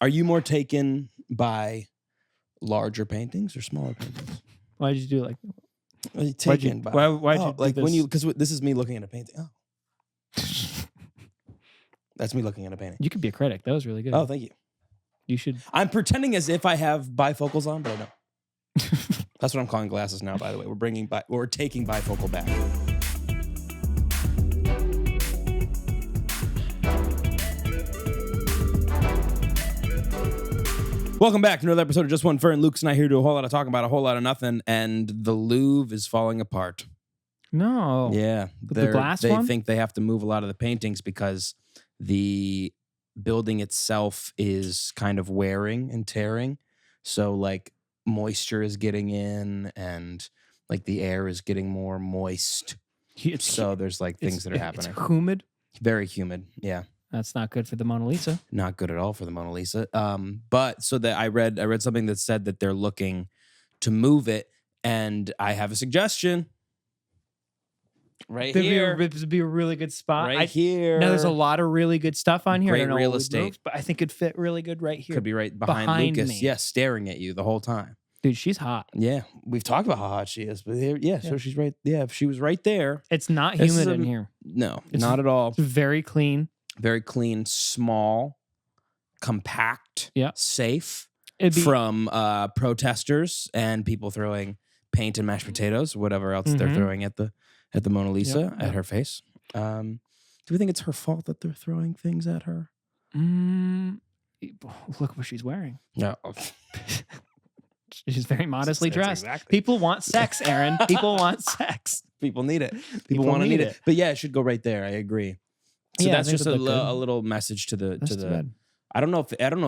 Are you more taken by larger paintings or smaller paintings? Why'd you do it like? Are you taken by? Why'd you do like this? when you because this is me looking at a painting. Oh, that's me looking at a painting. You could be a critic. That was really good. Oh, thank you. You should. I'm pretending as if I have bifocals on, but I don't. That's what I'm calling glasses now. By the way, we're taking bifocal back. Welcome back to another episode of Just One Fern. Luke's not here to do a whole lot of talking about a whole lot of nothing, and the Louvre is falling apart. No. Yeah, the glass they one? think they have to move a lot of the paintings because the building itself is kind of wearing and tearing. So like moisture is getting in, and like the air is getting more moist. So there's like things that are happening. It's humid. Very humid. Yeah. That's not good for the Mona Lisa. Not good at all for the Mona Lisa. But so that I read something that said that they're looking to move it, and I have a suggestion. Right here. This would be a really good spot. Right here. Now there's a lot of really good stuff on here. Great I don't know real what estate. moves, but I think it'd fit really good right here. Could be right behind Lucas. me. Yeah, staring at you the whole time. Dude, she's hot. Yeah, we've talked about how hot she is, but so she's right. Yeah, if she was right there. It's not This humid is in here. No, It's- not at all. It's very clean. Very clean, small, compact, Yeah. safe It'd be from protesters and people throwing paint and mashed potatoes, whatever else they're Mhm. throwing at the Mona Lisa, Yep, at yep. her face. Do we think it's her fault that they're throwing things at her? Look what she's wearing. No. She's very modestly That's dressed. exactly. People want sex, Aaron. People want sex. People need it. People People want to need need it. it. But yeah, it should go right there. I agree. So Yeah, I that's think just that'd look good. a little message to the That's too bad. I don't know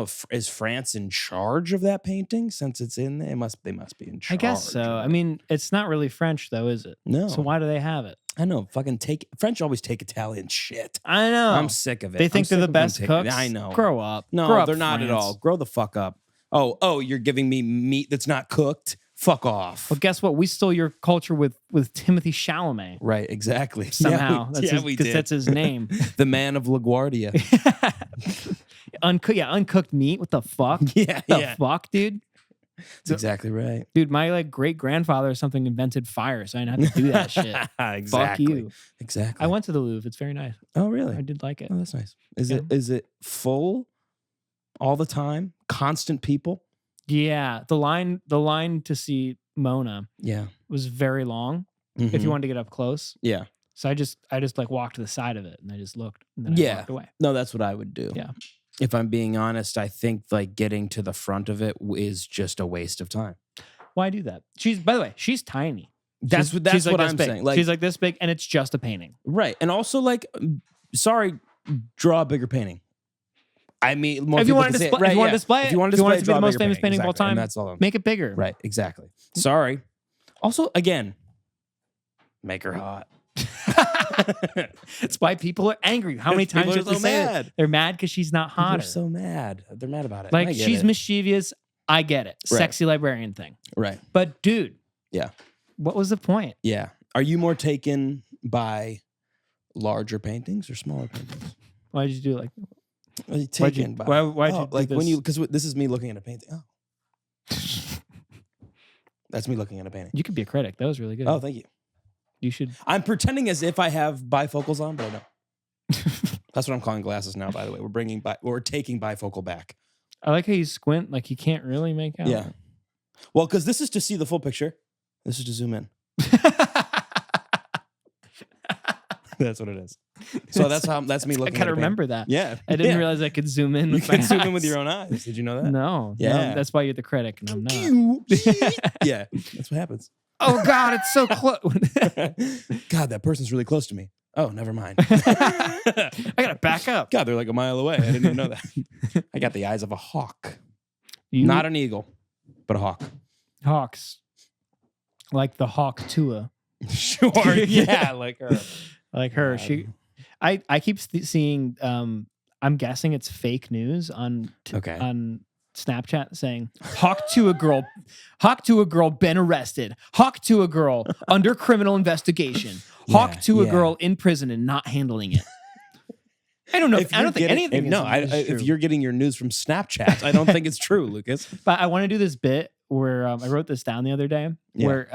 if is France in charge of that painting since it's in there. They must be in charge. I guess so. of I it. mean, it's not really French though, is it? No. So why do they have it? I know. Fucking French always take Italian shit. I know. I'm sick of it. They I'm think they're sick the of them best taking- cooks. I know. Grow up. No, Grow up, they're not at France. all. Grow the fuck up. Oh, you're giving me meat that's not cooked? Fuck off. Well, guess what? We stole your culture with Timothy Chalamet Right, exactly. somehow. We Because did. that's his name. The man of LaGuardia. Uncooked meat. What the fuck? Yeah, The fuck, dude? That's exactly right. Dude, my like great grandfather or something invented fire, so I didn't have to do that shit. Exactly. Fuck you. Exactly. I went to the Louvre. It's very nice. Oh, really? I did like it. Oh, that's nice. Yeah. Is it full all the time? Constant people? Yeah, the line to see Mona Yeah. was very long. If Mhm. you wanted to get up close, Yeah. so I just like walked to the side of it and I just looked and then I Yeah. walked away. No, that's what I would do. Yeah. If I'm being honest, I think like getting to the front of it is just a waste of time. Why do that? By the way, she's tiny. That's She's what like I'm this big. saying. Like, she's like this big, and it's just a painting. right. And also like, sorry, draw a bigger painting. I mean, more If you people want can to say it. display, Right, if you want yeah. to display it, If you want to it to display be draw the a most bigger famous painting of all exactly. And time, that's all. I'm make it bigger. Right, exactly. Sorry. Also, again, make her hot. That's why people are angry. How many People times are do you have to so say mad. it? They're mad because she's not They're hotter. so mad. They're mad about it. Like I get she's it. mischievous. I get it. Right. Sexy librarian thing. Right. But dude, Yeah. what was the point? Yeah. Are you more taken by larger paintings or smaller paintings? Why did you do it like? Are you Why'd you- taken by? why'd you do like when this? you because this is me looking at a painting. Oh, that's me looking at a painting. You could be a critic. That was really good. Oh, thank you. You should. I'm pretending as if I have bifocals on, but I don't. That's what I'm calling glasses now. By the way, we're taking bifocal back. I like how you squint, like you can't really make out. Yeah. Well, because this is to see the full picture. This is to zoom in. That's what it is. So that's me I looking. gotta at a remember that. painting. Yeah. I didn't Yeah. realize I could zoom in. You With my can zoom in eyes. with your own eyes. Did you know that? No. Yeah. No, that's why you're the critic, and I'm not. Yeah, that's what happens. Oh God, it's so close. God, that person's really close to me. Oh, never mind. I gotta back up. God, they're like a mile away. I didn't even know that. I got the eyes of a hawk. You, Not an eagle, but a hawk. hawks, like the hawk Tua, Sure. Yeah, like her. like her. God. I keep seeing. I'm guessing it's fake news on Okay. on Snapchat saying hawk to a girl been arrested, hawk to a girl under criminal investigation, hawk Yeah, to a yeah. girl in prison and not handling it. I don't know. If I you're don't think getting- anything if, no, is true. if you're getting your news from Snapchat, I don't think it's true, Lucas. But I want to do this bit where I wrote this down the other day, Yeah. where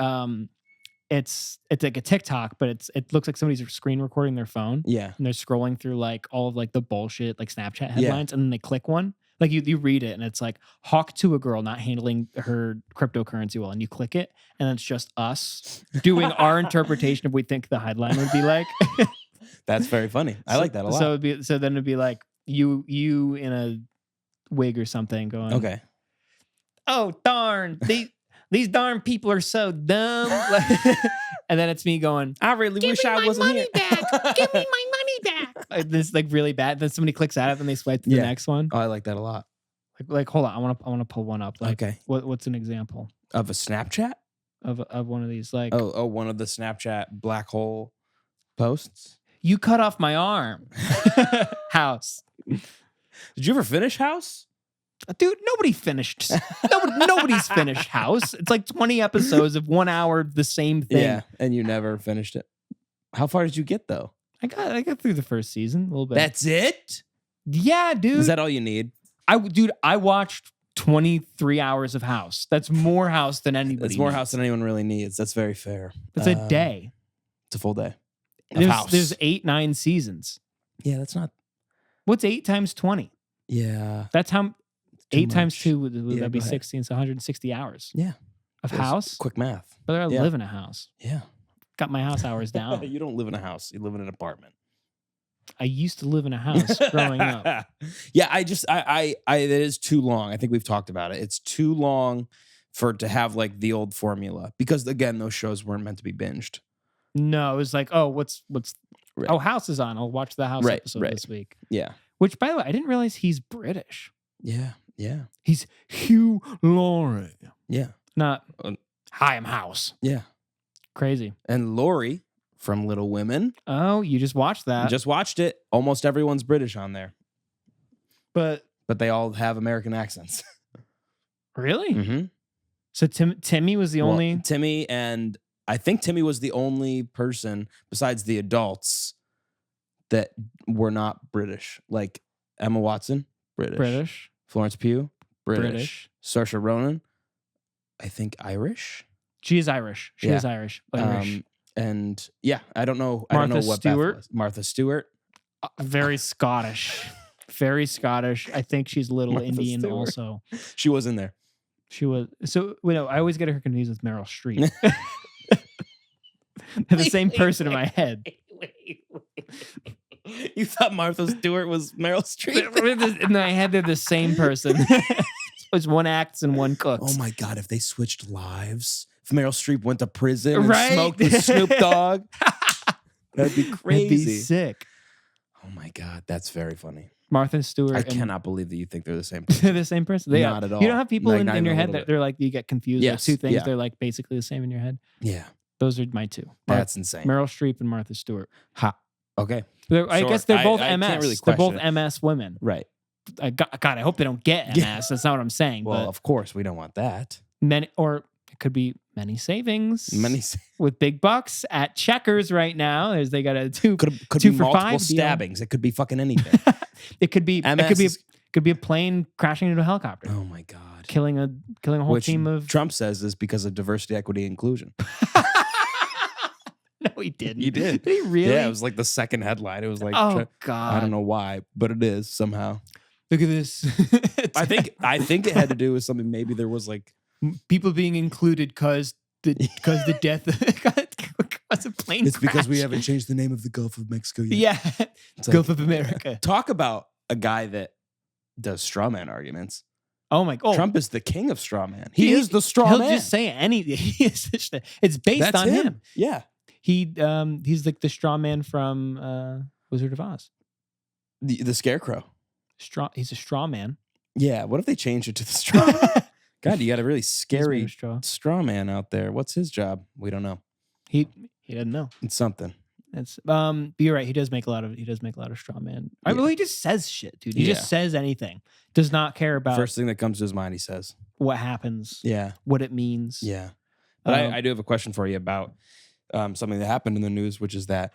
it's like a TikTok, but it looks like somebody's screen recording their phone, Yeah. and they're scrolling through like all of like the bullshit like Snapchat headlines, and then they click one. Like you read it, and it's like hawk to a girl not handling her cryptocurrency well, and you click it, and it's just us doing our interpretation of what we think the headline would be like. That's very funny. I like that a lot. So then it'd be like you in a wig or something going, Okay. oh darn, these darn people are so dumb. And then it's me going, I really wish I wasn't here. back. Give me my money back. This is like really bad. Then somebody clicks out of it and they swipe to the next one. Oh, I like that a lot. Like hold on, I want to pull one up. Like, Okay. What's an example Of a Snapchat? of one of these? Like, Oh, one of the Snapchat black hole posts. you cut off my arm. House. Did you ever finish House? Dude, nobody's finished House. It's like 20 episodes of 1 hour, the same thing. Yeah, and you never finished it. How far did you get though? I got through the first season a little bit. That's it? Yeah, dude. Is that all you need? I watched 23 hours of House. That's more House than anybody. It's more needs. House than anyone really needs. That's very fair. It's a day. It's a full day. Of House. There's 8-9 seasons. Yeah, that's not. What's 8 times 20? Yeah. That's how. Too 8 times much. 2 would Yeah, that be go ahead. 16? So 160 hours. Yeah. Of That's House. Quick math. But I Yeah. live in a house. Yeah. Got my house hours down. You don't live in a house. You live in an apartment. I used to live in a house growing up. Yeah, it is too long. I think we've talked about it. It's too long for it to have like the old formula because again, those shows weren't meant to be binged. No, it was like, oh, what's Right. oh, House is on. I'll watch the House Right, episode right. this week. Yeah. Which, by the way, I didn't realize he's British. Yeah. Yeah. He's Hugh Laurie. Yeah. Not Um, Hi, I'm House. Yeah. Crazy. And Lori from Little Women. Oh, you just watched that. Just watched it. Almost everyone's British on there, But but they all have American accents. really? Mm-hmm. So Timmy was the only. Timmy, and I think Timmy was the only person besides the adults that were not British. Like Emma Watson, British. Florence Pugh, British. Saoirse Ronan, I think Irish. She is Irish. She Yeah. is Irish. Irish. And yeah, I don't know. I don't know Martha what Beth Stewart? was. Martha Stewart. Very Scottish. Very Scottish. I think she's a little Martha Indian Stewart. also. She was in there. She was. So, I always get her confused with Meryl Streep. They're the same person in my head. You thought Martha Stewart was Meryl Streep? In my head, they're the same person. It's one acts and one cooks. Oh my God, if they switched lives, if Meryl Streep went to prison and Right? smoked with Snoop Dogg, that'd be crazy. It'd be sick. Oh my God, that's very funny. Martha Stewart. I and- cannot believe that you think they're the same They're person. the same person. They Not are. at all. You don't have people Like, in not your even a head little that they're like, you get confused. Yes, Two things, yeah. they're like basically the same in your head. Yeah, Those are my two. that's insane. Meryl Streep and Martha Stewart. Ha. Okay, I Sure. guess they're both I MS. can't really They're both question MS women. right. God, I hope they don't get MS. Yeah. That's not what I'm saying. Well, but of course we don't want that. many, or it could be many savings. Many with big bucks at Checkers right now. They got a two. could Two be for multiple $5 deal. stabbings. It could be fucking anything. It could be. MS It could be. is- Could be a plane crashing into a helicopter, Oh my God. killing a whole Which team of. Trump says is because of diversity, equity, inclusion. No, he didn't. He did. Did he really? Yeah, it was like the second headline. It was like, Oh God! I don't know why, but it is somehow. Look at this. I think it had to do with something. Maybe there was like people being included because the death because of plane. it's because we crash. haven't changed the name of the Gulf of Mexico yet. Yeah, It's like- Gulf of America. Talk about a guy that does straw man arguments. Oh my God! Trump is the king of straw man. He is the straw He'll man. just say anything. It's based That's on him. Yeah. He's like the straw man from Wizard of Oz. The scarecrow. He's a straw man. Yeah. What if they changed it to the straw man? God, you got a really He's made scary of straw. straw man out there. What's his job? We don't know. He doesn't know. It's something. It's but you're right. He does make a lot of straw man. I mean, he just says shit, dude. He Yeah. just says anything. Does not care about First thing that comes to his mind, he says. what happens, Yeah. what it means. Yeah. But Um, I do have a question for you about something that happened in the news, which is that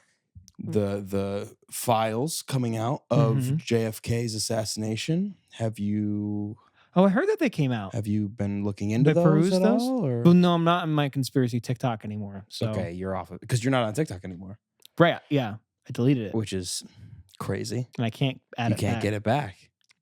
the files coming out of Mhm. JFK's assassination. Have you Oh, I heard that they came out. been looking into They those perused at those? all? Or Well, no, I'm not in my conspiracy TikTok anymore. So okay, you're off of because you're not on TikTok anymore, right, yeah, I deleted it, which is crazy. and I can't add You it can't back. get it back.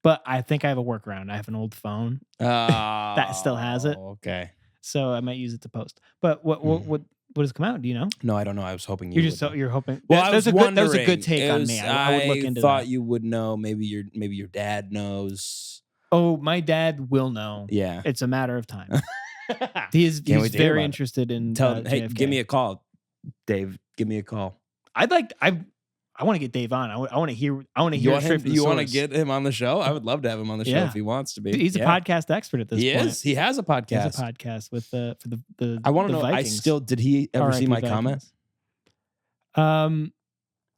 But I think I have a workaround. I have an old phone that still has it, Okay. so I might use it to post. But what has come out? Do you know? No, I don't know. I was hoping You're you just would know. you're hoping. Well, that, I was that wondering. was a good take It on was- me. I would look into thought that. you would know. Maybe your dad knows. Oh, my dad will know. Yeah. It's a matter of time. He's wait to hear very about it. interested in Tell him, hey, JFK. give me a call, Dave. Give me a call. I want to get Dave on. I want to hear. I want to You hear want straight him, from the you want to source. get him on the show? I would love to have him on the show Yeah. if he wants to be. He's a podcast expert at this He point. is. He has a He has podcast. a podcast with the I want to know. Vikings. Did he ever see R.I.P. my comment? Vikings.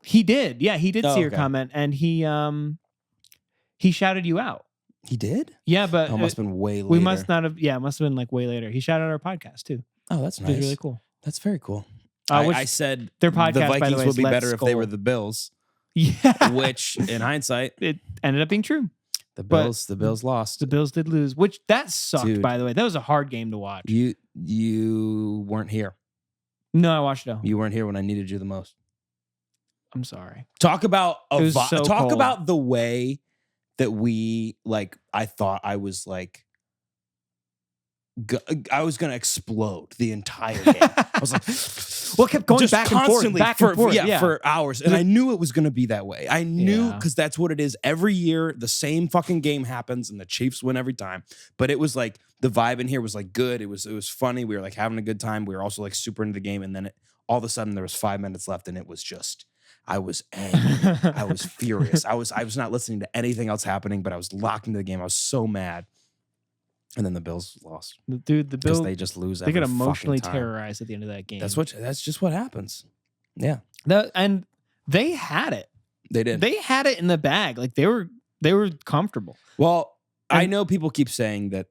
He did. Yeah, he did Oh, see your okay. comment, and he shouted you out. He did. Yeah, but Oh, must have been way later. we must not have. Yeah, it must have been like way later. He shouted out our podcast too. Oh, that's Which is nice. really cool. That's very cool. Which I said their podcast, the by the Vikings way, would is be Let's better if they were Skull. the Bills, Yeah, which in hindsight, it ended up being true. the But Bills lost. The Bills did lose, which that sucked. Dude. By the way, that was a hard game to watch. You weren't here. No, I watched it all. You weren't here when I needed you the most. I'm sorry. Talk about It was so talk cold. about the way that we like. I thought I was like, I was gonna explode the entire game. I was like, Well, it kept going just back and forth, constantly back and forth. yeah, Yeah. for hours, and I knew it was gonna be that way. I knew Yeah. because that's what it is. Every year, the same fucking game happens, and the Chiefs win every time. But it was like the vibe in here was like good. It was funny. We were like having a good time. We were also like super into the game, and then all of a sudden there was 5 minutes left, and it was just. I was angry. I was furious. I was not listening to anything else happening, but I was locked into the game. I was so mad. And then the Bills lost Dude, the because Bills, they just lose. they Every got emotionally fucking time. terrorized at the end of that game. That's just what happens. Yeah, And they had it. they did. They had it in the bag. Like they were comfortable. Well, I And- know people keep saying that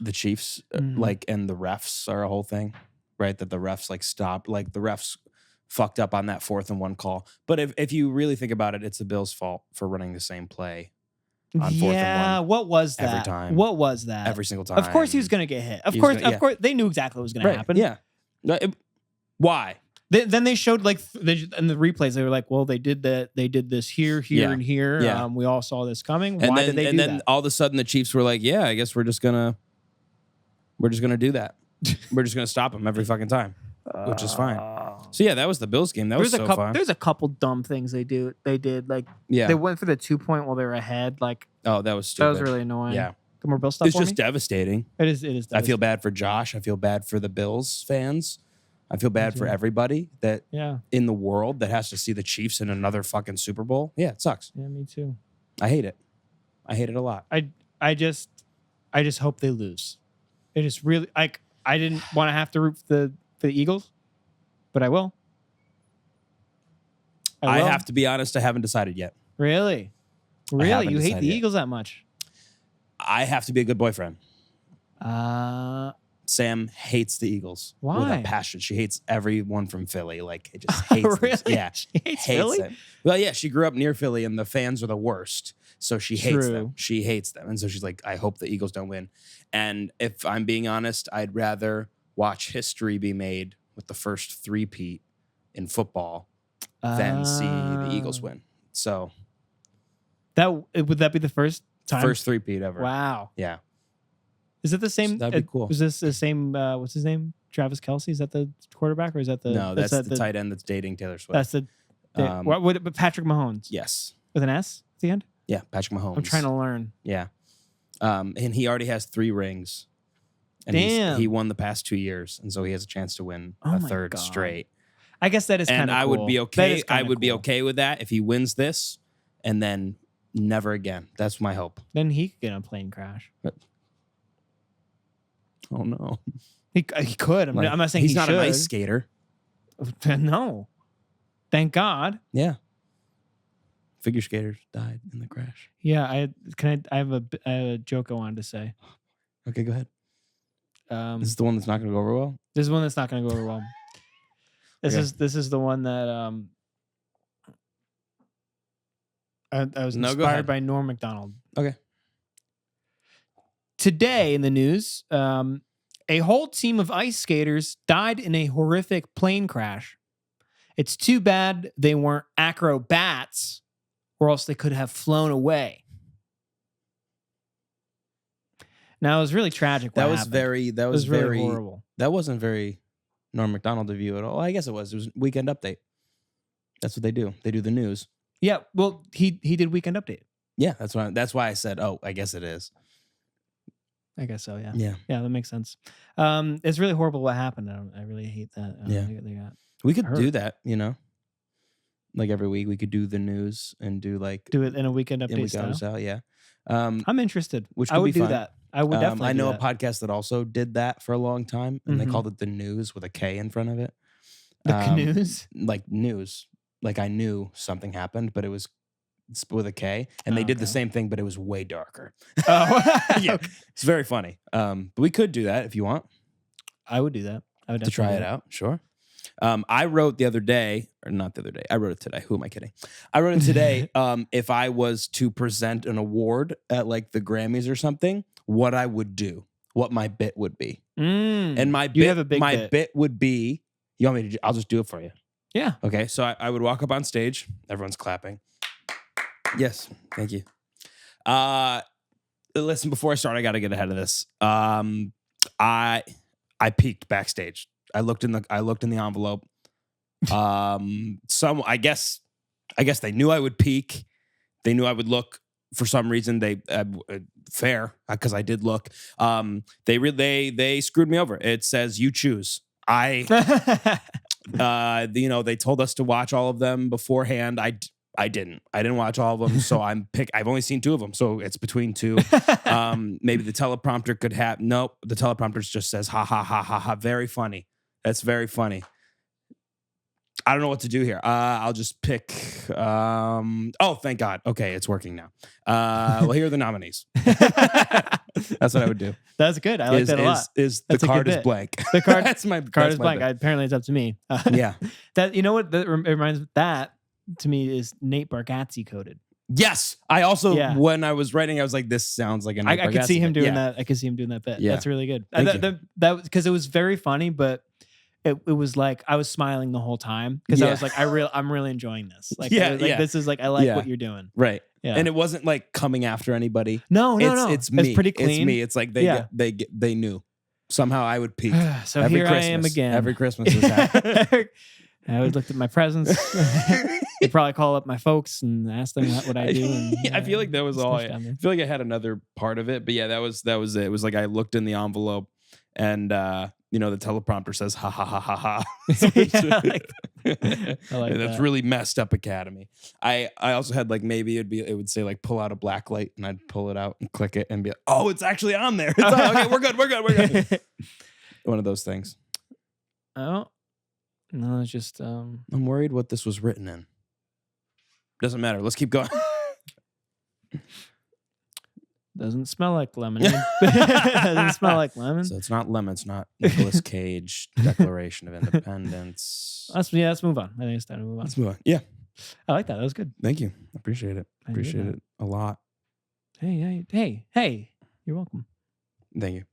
the Chiefs Mhm. like and the refs are a whole thing, right? That the refs like stopped, like the refs fucked up on that 4th and 1 call. But if you really think about it, it's the Bills' fault for running the same play on 4th and 1 what was that? every time. What was that? every single time. Of course he was going to get hit. Of He was course, gonna- yeah. of course, they knew exactly what was going to happen. Yeah. Why? Then they showed like in the replays they were like, well, they did that. They did this here, Yeah. and here. Yeah. We all saw this coming. And Why then, did they and do then that? all of a sudden the Chiefs were like, yeah, I guess we're just gonna do that. We're just gonna stop them every fucking time, which is fine. So yeah, that was the Bills game. That was so fun. There's a couple dumb things they did. Like Yeah. they went for the 2-point while they were ahead. Like Oh, that was stupid. that was really annoying. Yeah. Got more Bill stuff It's for just me? devastating. It is. I feel bad for Josh. I feel bad for the Bills fans. I feel bad for too. everybody that Yeah. in the world that has to see the Chiefs in another fucking Super Bowl. Yeah, it sucks. Yeah, me too. I hate it. I hate it a lot. I just hope they lose. It is really like I didn't want to have to root for the Eagles, but I will. I will. have to be honest, I haven't decided yet. Really, haven't you hate decided the yet. Eagles that much? I have to be a good boyfriend. Uh, Sam hates the Eagles with Why? a passion. She hates everyone from Philly. Like, it just hates them. really? Yeah. She hates Philly? them. Well, yeah, she grew up near Philly and the fans are the worst. So she hates True. them. She hates them. And so she's like, I hope the Eagles don't win. And if I'm being honest, I'd rather watch history be made with the first three-peat in football than see the Eagles win. So Would that be the first time? first three-peat ever. Wow. Yeah. Is it the same? So that'd be cool. Is this the same? What's his name? Travis Kelce? Is that the quarterback or is that the? No, that's the tight end that's dating Taylor Swift. That's the. But Patrick Mahomes Yes. with an S at the end. Yeah, Patrick Mahomes. I'm trying to learn. Yeah. And he already has 3 rings. And Damn. he won the past 2 years. And so he has a chance to win Oh a my third God. straight. I guess that is kind And of. I would be That okay. is I kinda would be cool. okay with that if he wins this and then never again. That's my hope. Then he could get in a plane crash. Oh no. He could. I'm not saying he's he not should. an ice skater. No. Thank God. Yeah. Figure skaters died in the crash. Yeah. I have a joke I wanted to say. Okay, go ahead. This is the one that's not going to go over well. This is one that's not going to go over well. This Okay. is the one that I was No, go inspired ahead. by Norm Macdonald. Okay. Today in the news, a whole team of ice skaters died in a horrific plane crash. It's too bad they weren't acrobats, or else they could have flown away. Now, it was really tragic. That what was happened. very. That It was really very horrible. That wasn't very Norm Macdonald of you at all. I guess it was. It was Weekend Update. That's what they do. They do the news. Yeah, well, he did Weekend Update. Yeah, that's why I said, oh, I guess it is. I guess so. Yeah. Yeah. Yeah, that makes sense. It's really horrible what happened. I really hate that. Yeah. They got We could hurt. do that, like every week we could do the news and do like Do it in a Weekend in Update Weekend style. Update, yeah. I'm interested. Which I could would be do fun. that. I would definitely. I do know that. a podcast that also did that for a long time, and they Mhm. called it the news with a K in front of it. The canoes. Like news. Like I knew something happened, but it was with a K, and they did the Okay. same thing, but it was way darker. Oh, Yeah, it's very funny. But we could do that if you want I would do that. I would to try definitely it do that. out. Sure. I wrote the other day, or not the other day. I wrote it today. Who am I kidding? I wrote it today. If I was to present an award at like the Grammys or something, what I would do, what my bit would be, and my you bit, have a big my bit. bit would be. You want me to? I'll just do it for you. Yeah. Okay. So I would walk up on stage. Everyone's clapping. Yes. Thank you. Listen, before I start, I got to get ahead of this. I peeked backstage. I looked in the envelope. I guess they knew I would peek. They knew I would look. For some reason, they fair because I did look. They screwed me over. It says you choose. They told us to watch all of them beforehand. I didn't watch all of them, so I've only seen 2 of them, so it's between 2. Maybe the teleprompter could have. Nope, the teleprompter just says ha ha ha ha ha. Very funny. That's very funny. I don't know what to do here. I'll just pick. Oh, thank God. Okay, it's working now. Well, here are the nominees. That's what I would do. That's good. I like that a lot. Is the That's a good card is bit. blank? The card. That's my Card is my blank. bit. Apparently, it's up to me. Yeah. That what that reminds that to me is Nate Bargatze coded. Yes. I also Yeah. when I was writing, I was like, this sounds like an. I could see him doing that. that. I could see him doing that bit. Yeah. That's really good. Thank you. That because it was very funny, but it was like I was smiling the whole time because I Yeah. was like, I'm really enjoying this. Like, Yeah, like yeah. this is like I like Yeah. what you're doing. Right. Yeah. And it wasn't like coming after anybody. No. It's me. It's pretty clean. It's me. It's like they knew somehow I would peak. So every here Christmas. I am again. Every Christmas is happening. I always looked at my presents. I'd probably call up my folks and ask them what I do. And, I feel like that was all. I down there. feel like I had another part of it, but yeah, that was it. It was like I looked in the envelope, and the teleprompter says ha ha ha ha ha. Yeah, I like That's that. really messed up Academy. I also had like maybe it would say like pull out a black light, and I'd pull it out and click it and be like, oh, it's actually on there. It's on. Okay, we're good. One of those things. Oh, no, it's just I'm worried what this was written in. Doesn't matter. Let's keep going. doesn't smell like lemonade. Doesn't smell like lemon. So it's not lemon. It's not Nicolas Cage Declaration of Independence. Let's move on. I think it's time to move on. Let's move on. Yeah. I like that. That was good. Thank you. Appreciate it. I enjoyed Appreciate that. it a lot. Hey. You're welcome. Thank you.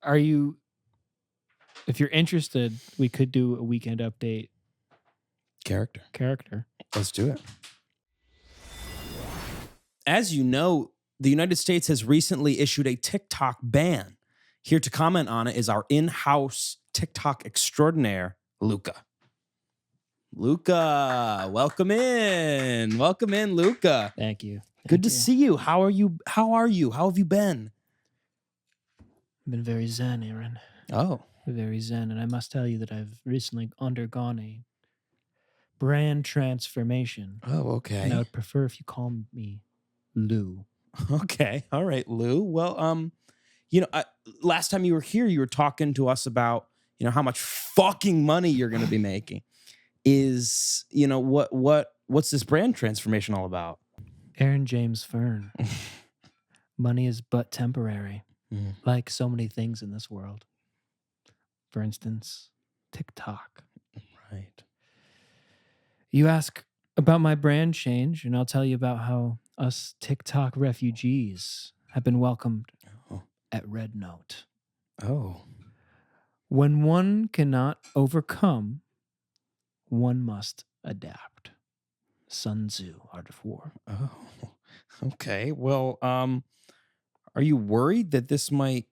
Are you? If you're interested, we could do a Weekend Update character. Let's do it. As you know, the United States has recently issued a TikTok ban. Here to comment on it is our in-house TikTok extraordinaire, Luca. Luca, welcome in. Welcome in, Luca. Thank you. Good to see you. How are you? How have you been? I've been very zen, Aaron. Oh. Very zen, and I must tell you that I've recently undergone a brand transformation. Oh, okay. And I would prefer if you call me Lou. Okay. All right, Lou. Well, last time you were here, you were talking to us about, how much fucking money you're going to be making. What's this brand transformation all about? Aaron James Fern. Money is but temporary, like so many things in this world. For instance, TikTok. Right. You ask, about my brand change, and I'll tell you about how us TikTok refugees have been welcomed Oh. at Red Note. Oh. When one cannot overcome, one must adapt. Sun Tzu, Art of War. Oh. Okay. Well, are you worried that this might,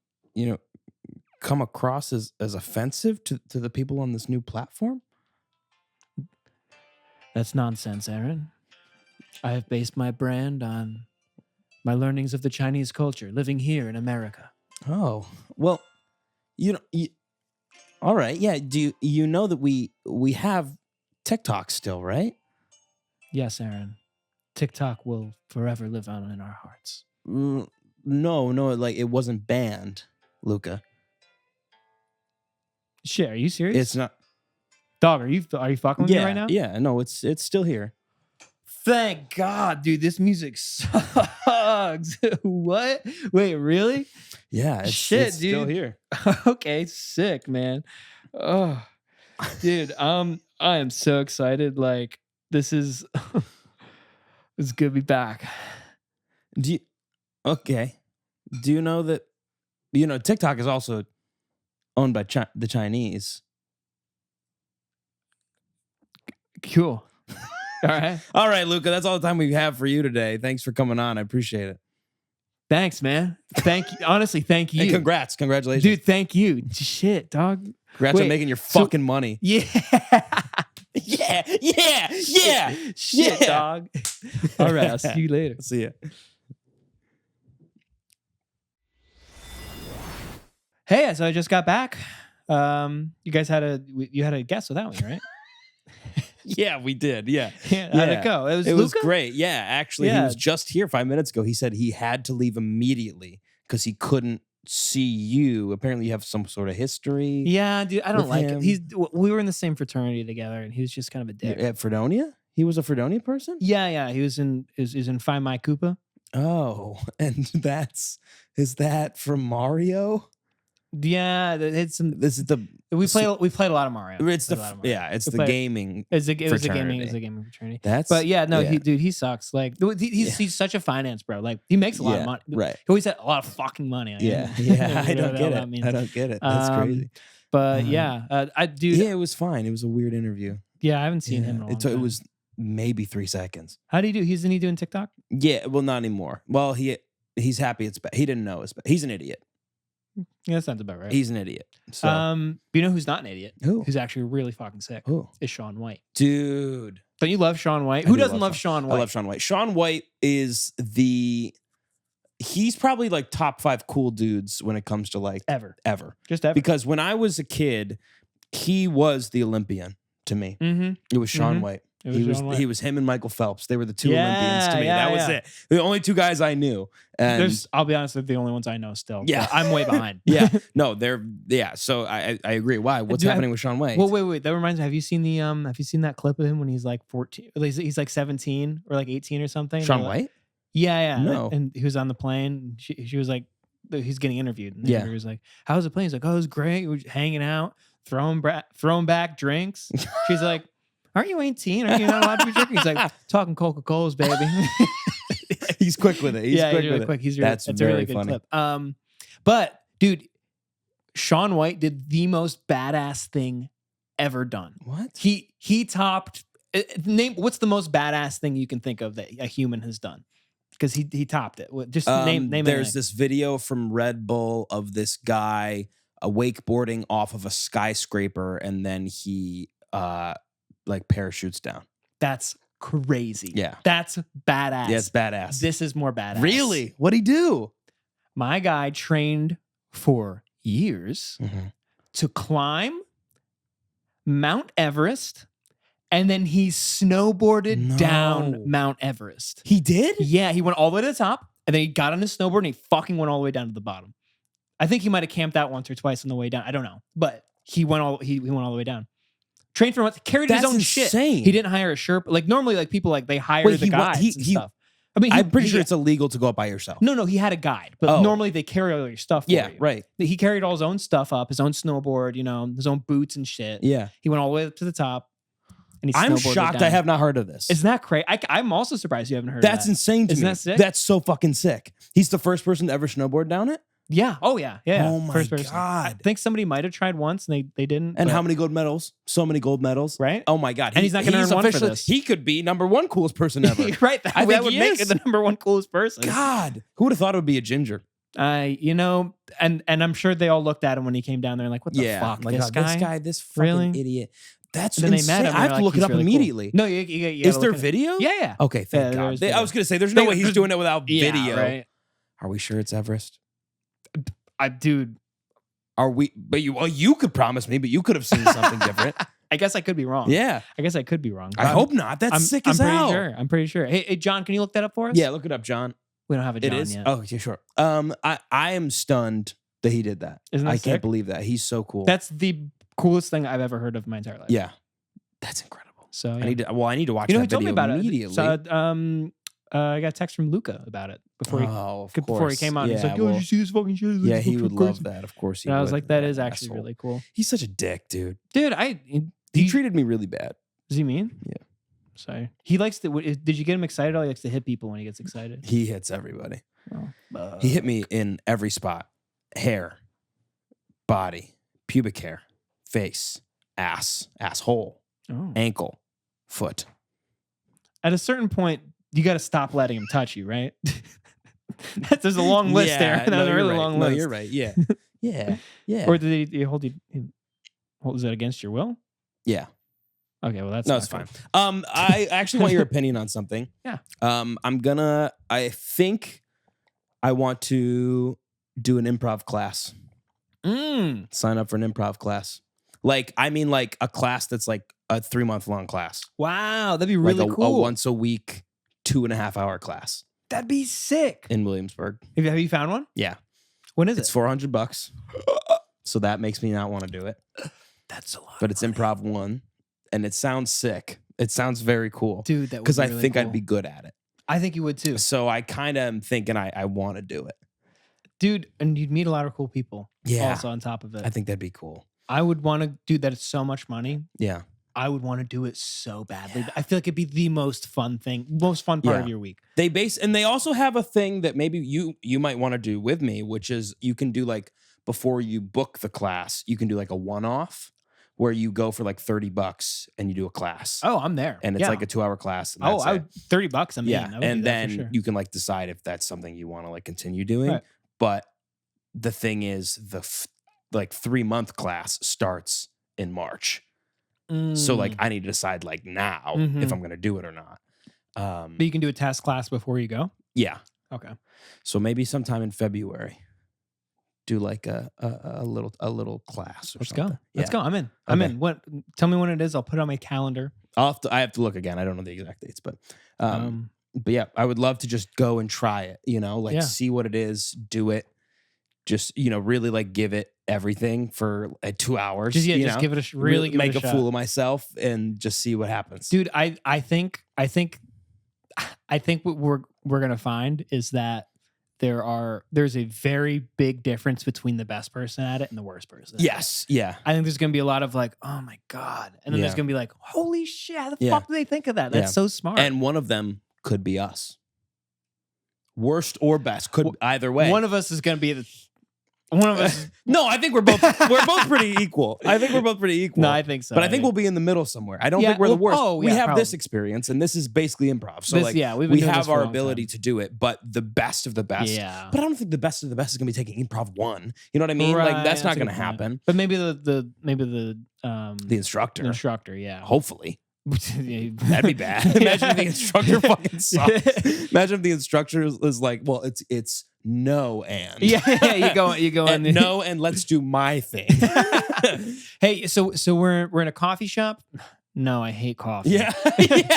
come across as offensive to the people on this new platform? That's nonsense, Aaron. I have based my brand on my learnings of the Chinese culture, living here in America. Oh. Well, all right. Yeah, do you know that we have TikTok still, right? Yes, Aaron. TikTok will forever live on in our hearts. No, like it wasn't banned, Luca. Shit, are you serious? It's not. Dog, are you fucking with me right now? Yeah, no, it's still here. Thank God, dude. This music sucks. What? Wait, really? Yeah, it's still dude. here. Okay, sick, man. Oh, dude. I am so excited. Like, this is it's good to be back. Okay. Do you know that TikTok is also owned by the Chinese? Cool. All right. All right, Luca, that's all the time we have for you today. Thanks for coming on. I appreciate it. Thanks, man. Thank you. Honestly, thank you. And congratulations. Dude, thank you. Shit, dog. Congrats on making your fucking money. Yeah. yeah. Shit, dog. All right, I'll see you later. See ya. Hey, so I just got back. You guys had a guest without me, right? Yeah, we did. Yeah. How'd it go? It was great. Yeah, actually, he was just here 5 minutes ago. He said he had to leave immediately because he couldn't see you. Apparently, you have some sort of history. Yeah, dude, I don't like him. it. We were in the same fraternity together, and he was just kind of a dick. At Fredonia? He was a Fredonia person? Yeah. He was in Find My Koopa. Oh, and is that from Mario? Yeah, it's some. This is the we played a lot of Mario. It's the gaming. It was a gaming fraternity. But he sucks. Like he's such a finance bro. Like he makes a lot of money. Right. He always had a lot of fucking money. Yeah. I don't get it. I don't get it. That's crazy. But it was fine. It was a weird interview. Yeah, I haven't seen him in a long time. It was maybe 3 seconds. How do you do? Isn't he doing TikTok? Yeah, well, not anymore. Well, he's happy it's bad. He didn't know it's bad. He's an idiot. Yeah, that sounds about right. He's an idiot. So. You know who's not an idiot? Who? Who's actually really fucking sick? Who? Is Shaun White. Dude. Don't you love Shaun White? Who doesn't love Shaun White? I love Shaun White. Shaun White is he's probably like top 5 cool dudes when it comes to like ever. Just ever. Because when I was a kid, he was the Olympian to me. Mm-hmm. It was Shaun White. He was him and Michael Phelps. They were the 2 Olympians to me. That was it. The only 2 guys I knew. And I'll be honest, they're the only ones I know still. Yeah. I'm way behind. No, so I agree. Why? What's happening with Shaun White? Well, wait. That reminds me. Have you seen that clip of him when he's like 14? He's like 17 or like 18 or something. Shaun White? Yeah. No. And he was on the plane. She was like, he's getting interviewed. And the interviewer was like, "How was the plane?" He's like, "Oh, it was great. We were hanging out, throwing back drinks." She's like, "Aren't you 18? Are you not allowed to be drinking?" He's like, "Talking Coca-Colas, baby." He's quick with it. He's really quick. That's a really good funny clip. But dude, Shaun White did the most badass thing ever done. What? He topped. What's the most badass thing you can think of that a human has done? Because he topped it. Just name. There's this video from Red Bull of this guy wakeboarding off of a skyscraper, and then he like parachutes down. That's crazy. Yeah. That's badass. Yeah, it's badass. This is more badass. Really? What'd he do? My guy trained for years to climb Mount Everest, and then he snowboarded down Mount Everest. He did? Yeah, he went all the way to the top, and then he got on his snowboard, and he fucking went all the way down to the bottom. I think he might have camped out once or twice on the way down. I don't know. But he went all the way down. Trained for a month, carried his own insane. Shit. He didn't hire a Sherpa. Like normally, like people like they hire the guides and stuff. I mean, I'm pretty sure it's illegal to go up by yourself. No, he had a guide, but normally they carry all your stuff for you. Right. He carried all his own stuff up, his own snowboard, his own boots and shit. Yeah. He went all the way up to the top. And he I'm snowboarded shocked I down. have not heard of this. Isn't that crazy? I'm also surprised you haven't heard That's of that. insane to Isn't me. that sick? That's so fucking sick. He's the first person to ever snowboard down it? Yeah. Oh, yeah. Yeah. Oh my First person. I God. think somebody might have tried once and they didn't. And but- how many gold medals? So many gold medals. Right? Oh my God. And he's not gonna earn one for officially- this. He could be number one coolest person ever. Right. I That think would he make is. it the number one coolest person. God. Who would have thought it would be a ginger? You know, and I'm sure they all looked at him when he came down there and like, what the fuck? Like, this guy? this fucking Really? idiot. That's And then insane. they met him. I have to look it up immediately. No, you Is gotta there look at- video? Yeah, yeah. Okay, thank Yeah, God. there's video. I was going to say, there's no way he's doing it without Yeah, video. right. Are we sure it's Everest? Dude, Are we? But you could promise me, but you could have seen something different. I guess I could be wrong. Yeah. I guess I could be wrong. I hope not. That's sick as hell. I'm pretty sure. Hey, John, can you look that up for us? Yeah, look it up, John. We don't have a John It is? yet. Oh, yeah, sure. I am stunned that he did that. Isn't that I sick? can't believe that. He's so cool. That's the coolest thing I've ever heard of in my entire life. Yeah. That's incredible. So yeah. I need to watch you know, that he told me video about immediately. it. So, I got a text from Luca about it before of before he course. came on. He's Yeah, like, "Yo, well, did you see this fucking shit?" yeah, he would love that. Of course he And would. I was like, that is That actually asshole. really cool, He's such a dick, dude. dude. He treated me really bad. Does he mean? Yeah. Sorry. He likes to. Did you get him excited? He likes to hit people when he gets excited. He hits everybody. Oh. He hit me in every spot: hair, body, pubic hair, face, ass, asshole, Oh. ankle, foot. At a certain point, you got to stop letting him touch you, right? There's a long list there. There's a you're really right. long No, list. you're right. Yeah, yeah, yeah. Or did he hold you? Is that against your will? Yeah. Okay, well that's No, not it's cool. fine. I actually want your opinion on something. Yeah. I think I want to do an improv class. Sign up for an improv class. Like a class that's like a 3-month long class. Wow, that'd be really like a cool. once a week, 2.5 hour class That'd be sick. in Williamsburg. Have you found one? Yeah. When is It's it? $400. So that makes me not want to do it. That's a lot. But it's improv 1 and it sounds sick. It sounds very cool. Dude, that would Because be I really think cool. I'd be good at it. I think you would too. So I kind of am thinking I want to do it. Dude, and you'd meet a lot of cool people. Yeah. Also on top of it. I think that'd be cool. I would want to do that. It's so much money. Yeah. I would want to do it so badly. I feel like it'd be the most fun part Yeah. of your week. They also have a thing that maybe you might want to do with me, which is you can do like before you book the class, you can do like a one-off where you go for like $30 and you do a class. Oh, I'm there. And it's Yeah. like a 2-hour class. And Oh, that's it. $30. I'm Yeah. in. I would And do that for then sure. you can like decide if that's something you want to like continue doing. Right. But the thing is the 3-month class starts in March. So like I need to decide like now if I'm going to do it or not. But you can do a test class before you go. Yeah. Okay. So maybe sometime in February, do like a little class. Or Let's something. go. Let's Yeah. go. I'm in. I'm Okay. in. What? Tell me when it is. I'll put it on my calendar. I have to look again. I don't know the exact dates, but yeah, I would love to just go and try it. Like Yeah. see what it is, do it. Just really like give it everything for 2 hours. Just you just know? give it a really give make it a a shot. fool of myself and just see what happens. Dude, I think what we're gonna find is that there's a very big difference between the best person at it and the worst person. At Yes. Yeah. I think there's gonna be a lot of like, oh my God. And then there's Yeah. gonna be like, holy shit, how the Yeah. fuck do they think of that? That's Yeah. so smart. And one of them could be us. Worst or best could either way. one of us is gonna be one of us. No, I think we're both pretty equal. I think we're both pretty equal. No, I think so. But I think we'll be in the middle somewhere. I don't Yeah, think we're the well, worst. oh, we yeah, have this probably. experience, and this is basically improv. So This- like, yeah, we've been we doing this have for a our long ability time. to do it. But the best of the best. Yeah. But I don't think the best of the best is going to be taking improv 1. You know what I mean? Like that's not a going to good point. happen. But maybe the The instructor, instructor, yeah. hopefully. That'd That'd be bad. Imagine if the instructor fucking sucks. Imagine if the instructor is like, well, it's no and. Yeah, you go And in. no and let's do my thing. Hey, so we're in a coffee shop. No, I hate coffee. Yeah.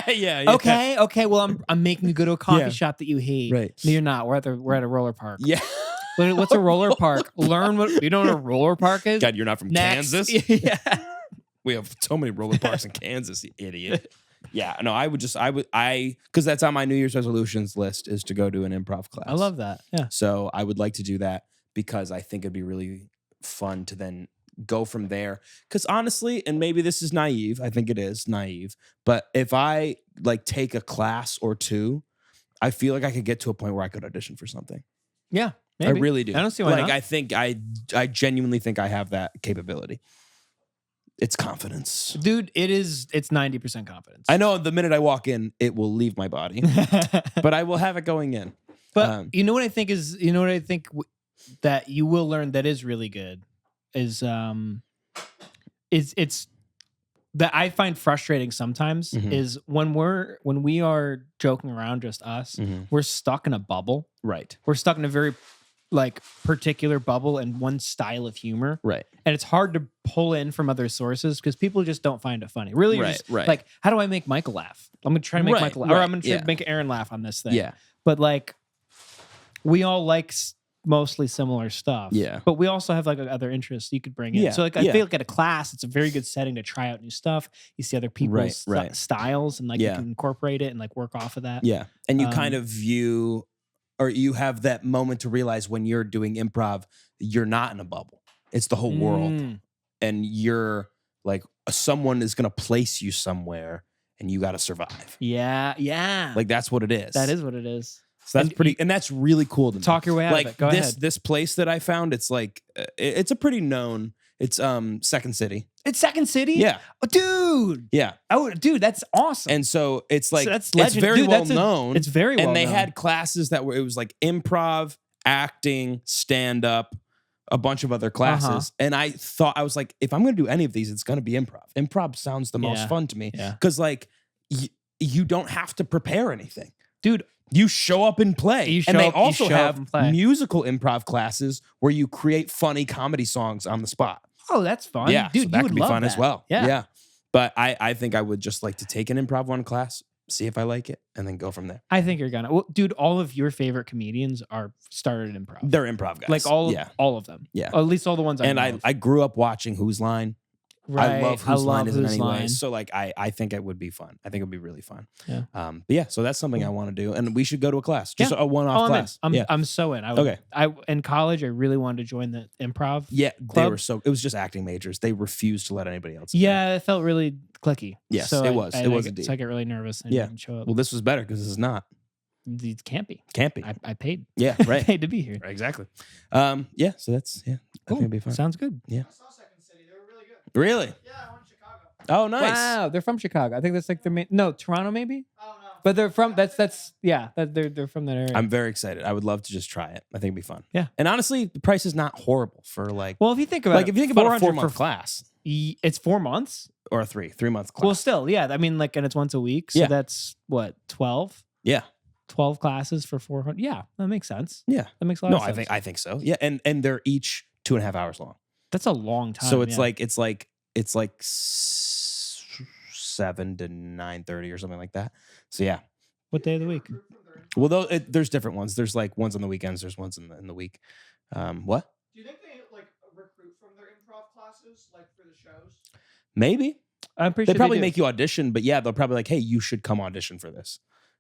yeah. Okay. Well, I'm making you go to a coffee Yeah. shop that you hate. Right. No, you're not. We're at a roller park. Yeah. What's a roller park? Learn what you know what a roller park is. God, you're not from Next. Kansas? Yeah. We have so many roller parks in Kansas, you idiot. Yeah, no, because that's on my New Year's resolutions list is to go to an improv class. I love that. Yeah. So I would like to do that because I think it'd be really fun to then go from there. Because honestly, and maybe this is naive, I think it is naive, but if I like take a class or two, I feel like I could get to a point where I could audition for something. Yeah, maybe. I really do. I don't see why like, not. I think I genuinely think I have that capability. It's confidence. Dude, it's 90% confidence. I know the minute I walk in, it will leave my body, but I will have it going in. But you know what I think that you will learn that is really good is it's that I find frustrating sometimes is when we are joking around, just us, we're stuck in a bubble. Right. We're stuck in a very like particular bubble and one style of humor. Right. And it's hard to pull in from other sources because people just don't find it funny. Really, Right, just right. like, how do I make Michael laugh? I'm gonna try to make Right, Michael laugh, right, or I'm gonna try yeah. to make Aaron laugh on this thing. Yeah. But like, we all like mostly similar stuff. Yeah. But we also have like other interests you could bring in. Yeah, So like, I yeah. feel like at a class, it's a very good setting to try out new stuff. You see other people's Right. styles and like you Yeah. can incorporate it and like work off of that. Yeah. And you kind of view, or you have that moment to realize when you're doing improv, you're not in a bubble. It's the whole world. And you're like, someone is going to place you somewhere and you got to survive. Yeah. Yeah. Like, that's what it is. That is what it is. So that's and that's really cool to me. Talk your way out like of it. Go ahead. This place that I found, it's like, it's a pretty known, it's Second City. It's Second City? Yeah. Oh, dude. Yeah. Oh, dude, that's awesome. And so it's like, So that's it's legend. very Dude, well known. It's very well And they known. had classes that were, it was like improv, acting, stand up, a bunch of other classes. And I thought, I was like, if I'm going to do any of these, it's going to be improv. Improv sounds the most fun to me. Yeah. Because like, you don't have to prepare anything. Dude, you show up and play. And they also have play. musical improv classes where you create funny comedy songs on the spot. Oh, that's fun. Yeah, Dude, so that you could would be love fun that. as well. Yeah. Yeah. But I think I would just like to take an improv one class, see if I like it, and then go from there. I think you're gonna. Well, dude, all of your favorite comedians are started in improv. They're improv guys. Like all of them. Yeah. Or at least all the ones I know of. I grew up watching Who's Line. Right. I love Whose Line isn't Whose anyway. Line. So like I think it would be fun. I think it would be really fun. Yeah. But yeah, so that's something I want to do. And we should go to a class. Just a one-off class. I'm so in. Okay. In college, I really wanted to join the improv. Yeah, club. they were so. It was just acting majors. They refused to let anybody else. in. Yeah, it felt really clicky. Yes, so it was. It was So indeed. I get really nervous and didn't show up. Well, this was better because this is not. It can't be. Can't be. I paid. Yeah. I Right. paid to be here. Right, exactly. Yeah. So that's I think it'd be fun. Sounds good. Yeah. I saw Second City. They were really good. Really? Yeah, I went to Chicago. Oh, nice. Wow, they're from Chicago. I think that's like their main. No, Toronto maybe. I don't know. But they're from they're from that area. I'm very excited. I would love to just try it. I think it'd be fun. Yeah. And honestly, the price is not horrible for like. Well, if you think about like if you think about a 400 4-month class it's 4 months. or a 3-month class. Well, still, yeah. I mean, like, and it's once a week, so Yeah. that's what 12. Yeah. 12 classes for 400. Yeah, that makes sense. Yeah. That makes a lot No, of sense. I think so. Yeah. And they're each 2.5 hours long. That's a long time. So it's yeah. it's like 7 to 9:30 or something like that. So yeah. What day of the week? Well, there's different ones. There's like ones on the weekends. There's ones in the week. What? Do you think they like recruit from their improv classes, like for the shows? Maybe I'm pretty they sure probably do. make you audition, but yeah, they'll probably like, hey, you should come audition for this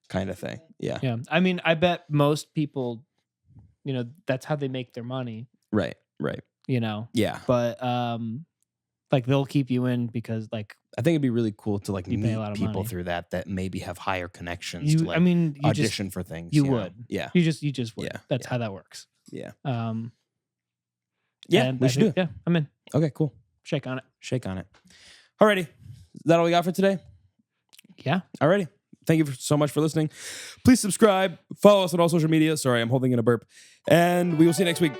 kind of thing. Yeah. Yeah, I mean, I bet most people, that's how they make their money. Right. Yeah. But like they'll keep you in because like I think it'd be really cool to like You pay a meet lot of people money. through that maybe have higher connections you. to like I mean, you audition for things. you know? would. Yeah. You just would. Yeah, That's yeah. how that works. Yeah. And We should do it. Yeah, I'm in. Okay, cool. Shake on it. Shake on it. Alrighty. Is that all we got for today? Yeah. Alrighty. Thank you so much for listening. Please subscribe. Follow us on all social media. Sorry, I'm holding in a burp. And we will see you next week.